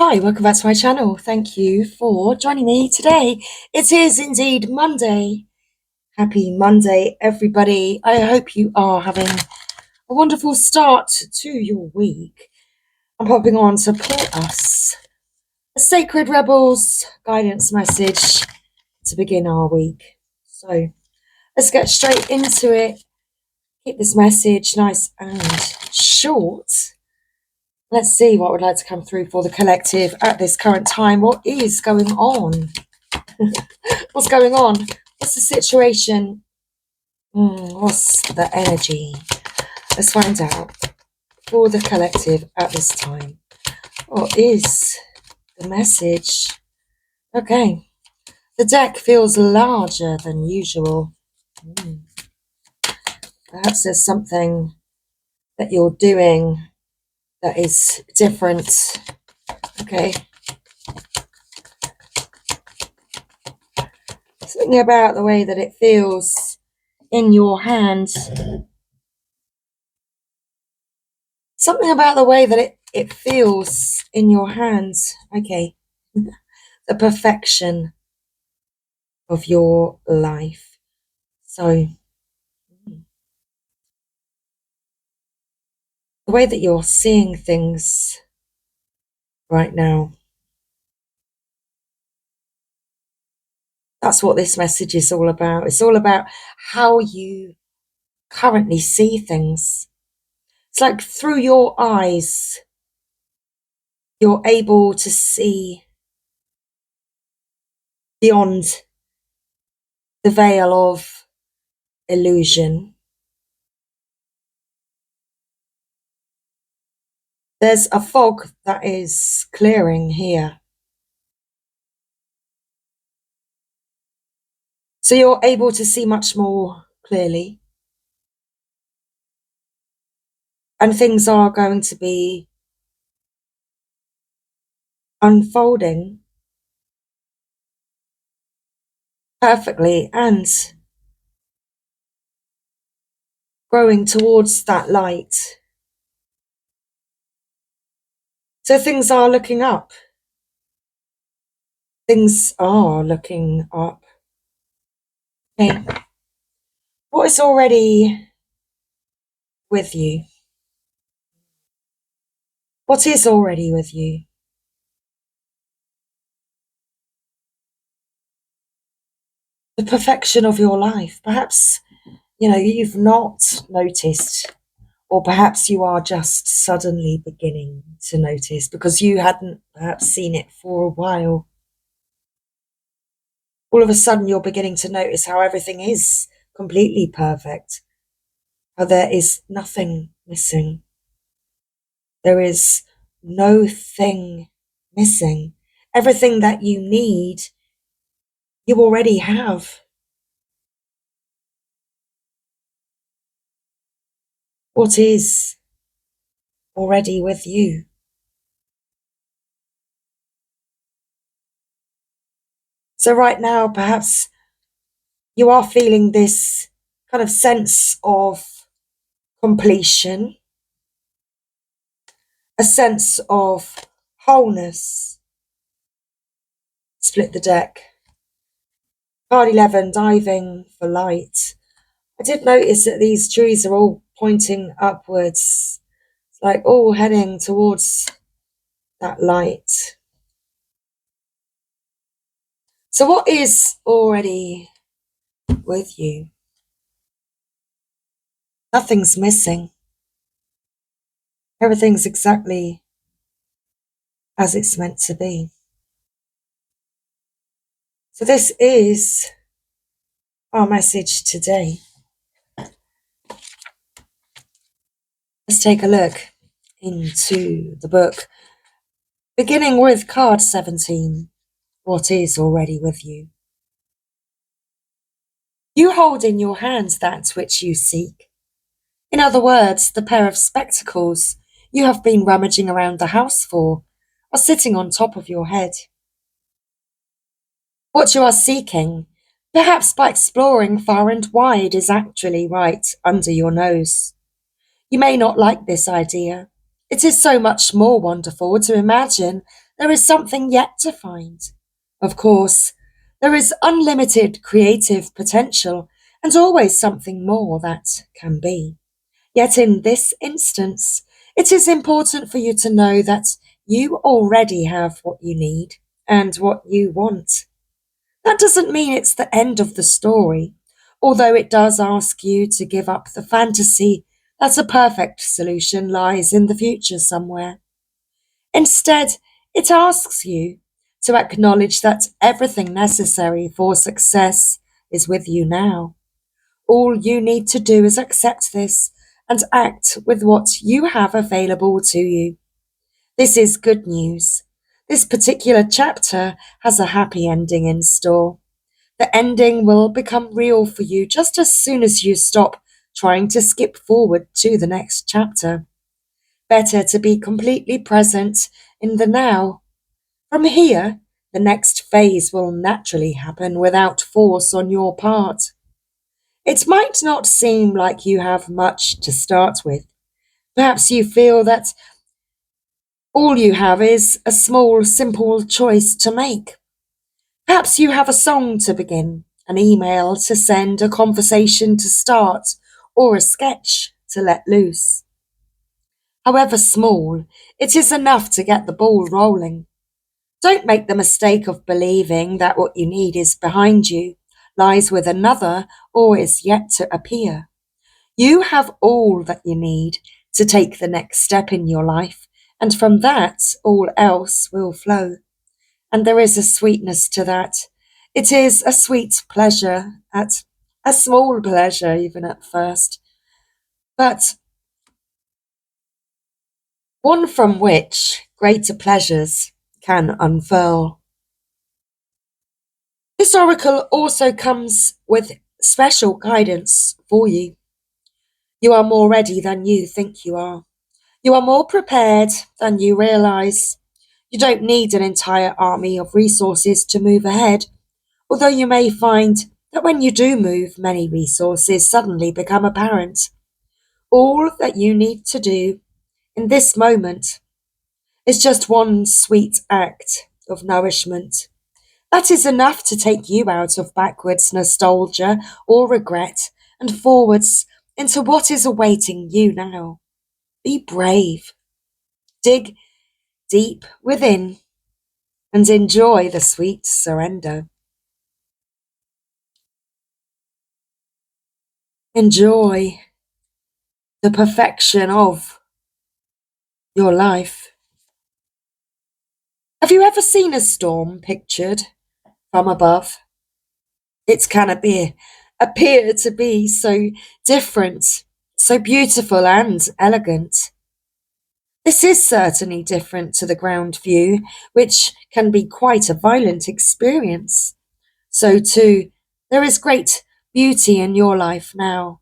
Hi, welcome back to my channel. Thank you for joining me today. It is indeed Monday. Happy Monday, everybody. I hope you are having a wonderful start to your week. I'm popping on to support us. A Sacred Rebels guidance message to begin our week. So let's get straight into it. Keep this message nice and short. Let's see what would like to come through for the collective at this current time. What is going on? What's going on? What's the situation? What's the energy? Let's find out for the collective at this time. What is the message? Okay. The deck feels larger than usual. Perhaps there's something that you're doing that is different. Okay. Something about the way that it feels in your hand. Something about the way that it feels in your hands. Okay. The perfection of your life. So the way that you're seeing things right now, that's what this message is all about. It's all about how you currently see things. It's like through your eyes, you're able to see beyond the veil of illusion. There's a fog that is clearing here. So you're able to see much more clearly. And things are going to be unfolding perfectly and growing towards that light. So things are looking up. Things are looking up. Okay. What is already with you? What is already with you? The perfection of your life. Perhaps, you've not noticed, or perhaps you are just suddenly beginning to notice because you hadn't perhaps seen it for a while. All of a sudden, you're beginning to notice how everything is completely perfect, how there is nothing missing. There is no thing missing. Everything that you need, you already have. What is already with you? So right now, perhaps you are feeling this kind of sense of completion, a sense of wholeness. Split the deck. Card 11, diving for light. I did notice that these trees are all pointing upwards. It's like all heading towards that light. So what is already with you? Nothing's missing. Everything's exactly as it's meant to be. So this is our message today. Let's take a look into the book, beginning with card 17. What is already with you? You hold in your hands that which you seek. In other words, the pair of spectacles you have been rummaging around the house for are sitting on top of your head. What you are seeking, perhaps by exploring far and wide, is actually right under your nose. You may not like this idea. It is so much more wonderful to imagine there is something yet to find. Of course, there is unlimited creative potential and always something more that can be. Yet in this instance, it is important for you to know that you already have what you need and what you want. That doesn't mean it's the end of the story, although it does ask you to give up the fantasy that a perfect solution lies in the future somewhere. Instead, it asks you to acknowledge that everything necessary for success is with you now. All you need to do is accept this and act with what you have available to you. This is good news. This particular chapter has a happy ending in store. The ending will become real for you just as soon as you stop trying to skip forward to the next chapter. Better to be completely present in the now. From here, the next phase will naturally happen without force on your part. It might not seem like you have much to start with. Perhaps you feel that all you have is a small, simple choice to make. Perhaps you have a song to begin, an email to send, a conversation to start, or a sketch to let loose. However small, it is enough to get the ball rolling. Don't make the mistake of believing that what you need is behind you, lies with another, or is yet to appear. You have all that you need to take the next step in your life, and from that, all else will flow. And there is a sweetness to that. It is a sweet pleasure, at a small pleasure even at first, but one from which greater pleasures can unfurl. This oracle also comes with special guidance for you. You are more ready than you think you are. You are more prepared than you realize. You don't need an entire army of resources to move ahead, although you may find that when you do move, many resources suddenly become apparent. All that you need to do in this moment is just one sweet act of nourishment. That is enough to take you out of backwards nostalgia or regret and forwards into what is awaiting you now. Be brave. Dig deep within and enjoy the sweet surrender. Enjoy the perfection of your life. Have you ever seen a storm pictured from above? It can appear to be so different, so beautiful and elegant. This is certainly different to the ground view, which can be quite a violent experience. So too, there is great beauty in your life now.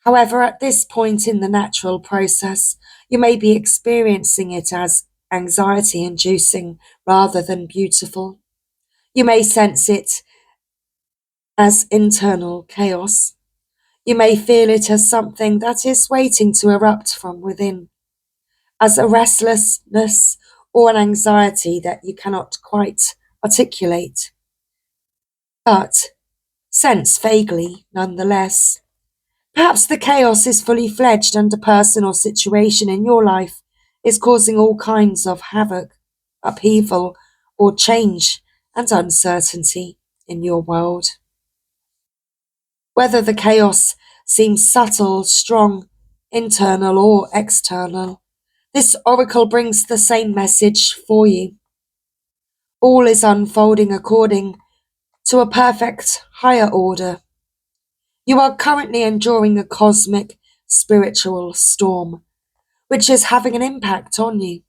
However, at this point in the natural process, you may be experiencing it as anxiety inducing rather than beautiful. You may sense it as internal chaos. You may feel it as something that is waiting to erupt from within, as a restlessness or an anxiety that you cannot quite articulate, but sense vaguely nonetheless. Perhaps the chaos is fully fledged and a person or situation in your life is causing all kinds of havoc, upheaval, or change and uncertainty in your world. Whether the chaos seems subtle, strong, internal, or external, this oracle brings the same message for you. All is unfolding according to a perfect higher order. You are currently enduring a cosmic spiritual storm, which is having an impact on you.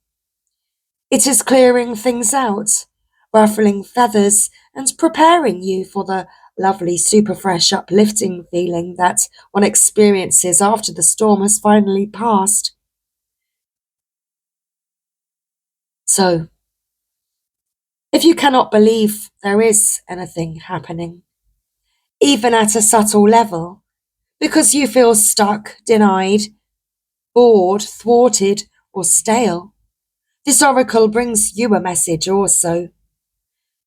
It is clearing things out, ruffling feathers, and preparing you for the lovely, super fresh, uplifting feeling that one experiences after the storm has finally passed. So, if you cannot believe there is anything happening, even at a subtle level, because you feel stuck, denied, bored, thwarted, or stale, This oracle brings you a message also.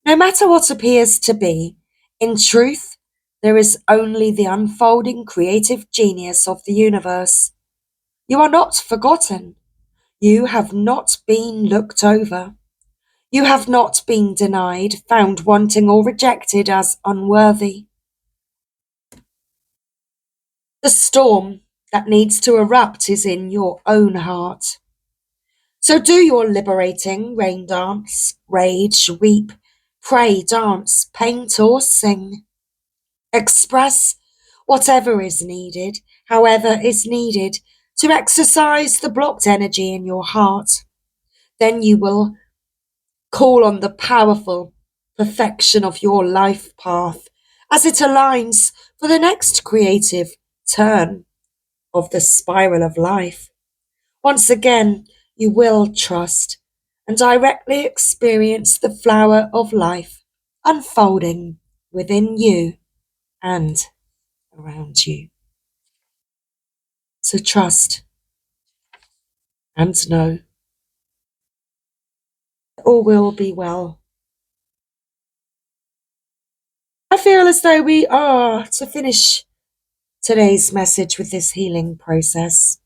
No matter what appears to be, in truth, there is only the unfolding creative genius of the universe. You are not forgotten. You have not been looked over. You have not been denied, found wanting, or rejected as unworthy. The storm that needs to erupt is in your own heart. So do your liberating rain dance, rage, weep, pray, dance, paint, or sing. Express whatever is needed, however is needed, to exercise the blocked energy in your heart. Then you will call on the powerful perfection of your life path as it aligns for the next creative turn of the spiral of life. Once again, you will trust and directly experience the flower of life unfolding within you and around you. So trust and know all will be well. I feel as though we are to finish today's message with this healing process.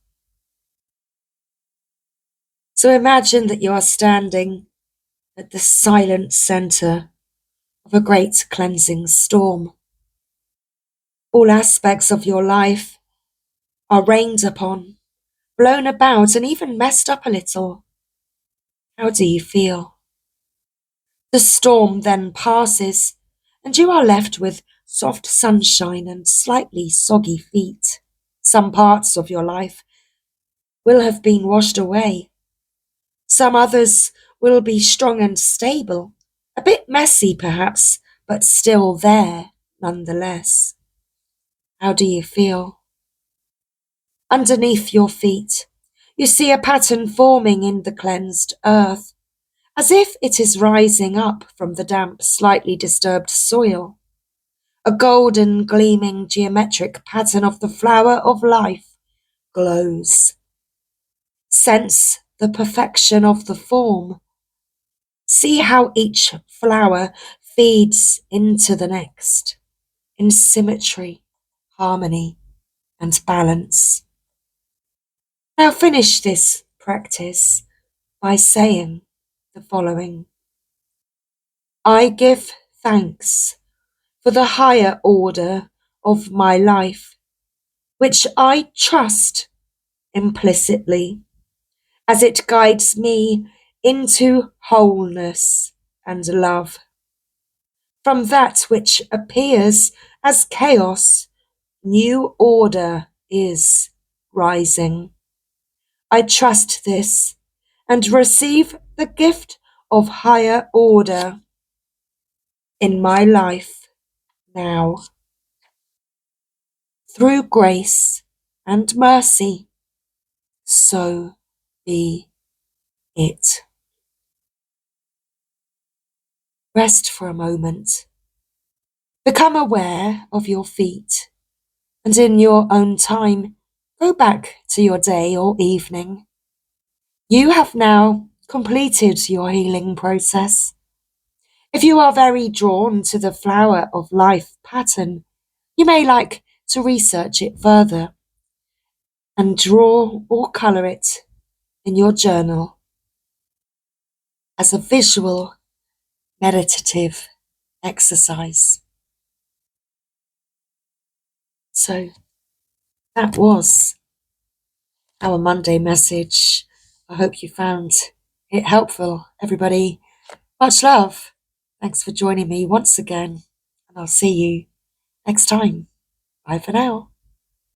So imagine that you are standing at the silent center of a great cleansing storm. All aspects of your life are rained upon, blown about, and even messed up a little. How do you feel? The storm then passes, and you are left with soft sunshine and slightly soggy feet. Some parts of your life will have been washed away. Some others will be strong and stable, a bit messy perhaps, but still there nonetheless. How do you feel? Underneath your feet, you see a pattern forming in the cleansed earth, as if it is rising up from the damp, slightly disturbed soil. A golden, gleaming geometric pattern of the flower of life glows. Sense the perfection of the form. See how each flower feeds into the next, in symmetry, harmony, and balance. Now finish this practice by saying the following. I give thanks for the higher order of my life, which I trust implicitly as it guides me into wholeness and love. From that which appears as chaos, new order is rising. I trust this and receive the gift of higher order in my life now. Through grace and mercy, so be it. Rest for a moment. Become aware of your feet, and in your own time, go back to your day or evening. You have now completed your healing process. If you are very drawn to the flower of life pattern, you may like to research it further and draw or colour it in your journal as a visual meditative exercise. So that was our Monday message. I hope you found it helpful, everybody. Much love. Thanks for joining me once again, and I'll see you next time. Bye for now.